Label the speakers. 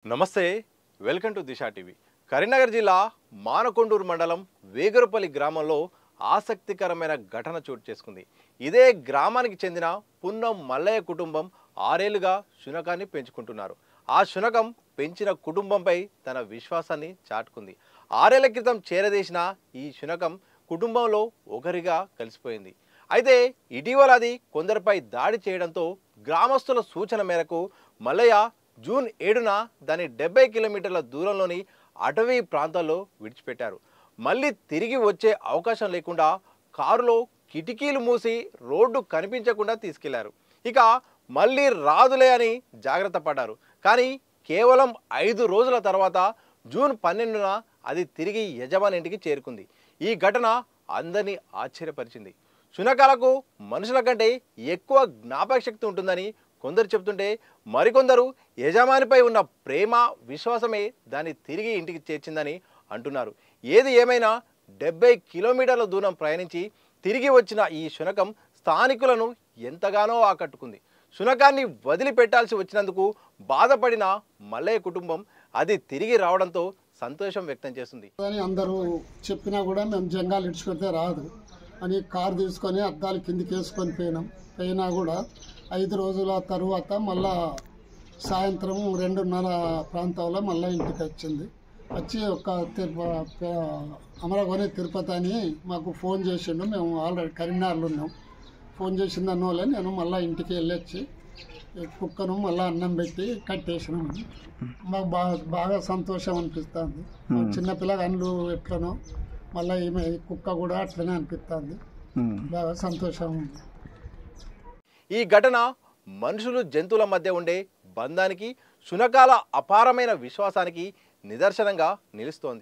Speaker 1: నమస్తే welcome to Disha TV Karimnagar జిల్లా మానకొండూరు మండలం వేగరపల్లి గ్రామంలో ఆసక్తికరమైన ఘటన చోటు చేసుకుంది. ఇదే గ్రామానికి చెందిన పున్నం మల్లయ్య కుటుంబం 6 ఏళ్లుగా శునకాన్ని పెంచుకుంటున్నారు. ఆ శునకం పెంచిన కుటుంబంపై తన విశ్వాసాన్ని చాటుకుంది. 6 ఏళ్ల క్రితం చేరదీసిన ఈ శునకం కుటుంబంలో ఒకరిగా కలిసిపోయింది. అయితే ఇటీవల అది కొందరిపై దాడి చేయడంతో గ్రామస్తుల సూచన మేరకు మల్లయ్య జూన్ 7న దాని 70 కిలోమీటర్ల దూరంలోని అటవీ ప్రాంతాల్లో విడిచిపెట్టారు. మళ్ళీ తిరిగి వచ్చే అవకాశం లేకుండా కారులో కిటికీలు మూసి రోడ్డు కనిపించకుండా తీసుకెళ్లారు. ఇక మళ్ళీ రాదులే అని జాగ్రత్త పడ్డారు. కానీ కేవలం 5 రోజుల తర్వాత జూన్ 12న అది తిరిగి యజమాని ఇంటికి చేరుకుంది. ఈ ఘటన అందరినీ ఆశ్చర్యపరిచింది. శునకాలకు మనుషుల కంటే ఎక్కువ జ్ఞాపకశక్తి ఉంటుందని కొందరు చెప్తుంటే మరికొందరు యజమానిపై ఉన్న ప్రేమ విశ్వాసమే దాన్ని తిరిగి ఇంటికి చేర్చిందని అంటున్నారు. ఏది ఏమైనా 70 కిలోమీటర్ల దూరం ప్రయాణించి తిరిగి వచ్చిన ఈ శునకం స్థానికులను ఎంతగానో ఆకట్టుకుంది. శునకాన్ని వదిలిపెట్టాల్సి వచ్చినందుకు బాధపడిన మల్లయ్య కుటుంబం అది తిరిగి రావడంతో సంతోషం వ్యక్తం చేస్తుంది.
Speaker 2: అందరూ చెప్పినా కూడా మేము జంగాలు ఇడ్చిపెడితే రాదు అని కారు తీసుకొని అద్దాలు కిందికి వేసుకొని పోయినా కూడా 5 రోజుల తరువాత మళ్ళా సాయంత్రం 2:30 ప్రాంతంలో మళ్ళీ ఇంటికి వచ్చింది. వచ్చి ఒక అమరగోని తిరుపతి అని మాకు ఫోన్ చేసిండు. మేము ఆల్రెడీ కరీంనగర్లో ఉన్నాం. ఫోన్ చేసింది అన్నోళ్ళే నేను మళ్ళీ ఇంటికి వెళ్ళొచ్చి కుక్కను మళ్ళీ అన్నం పెట్టి కట్టేసినాం. మాకు బాగా సంతోషం అనిపిస్తుంది. చిన్నపిల్లగా అండ్లు ఎట్లనో మళ్ళీ ఈమె కుక్క కూడా అట్లనే అనిపిస్తుంది. బాగా సంతోషం.
Speaker 1: ఈ ఘటన మనుషులు జంతువుల మధ్య ఉండే బంధానికి శునకాల అపారమైన విశ్వాసానికి నిదర్శనంగా నిలుస్తోంది.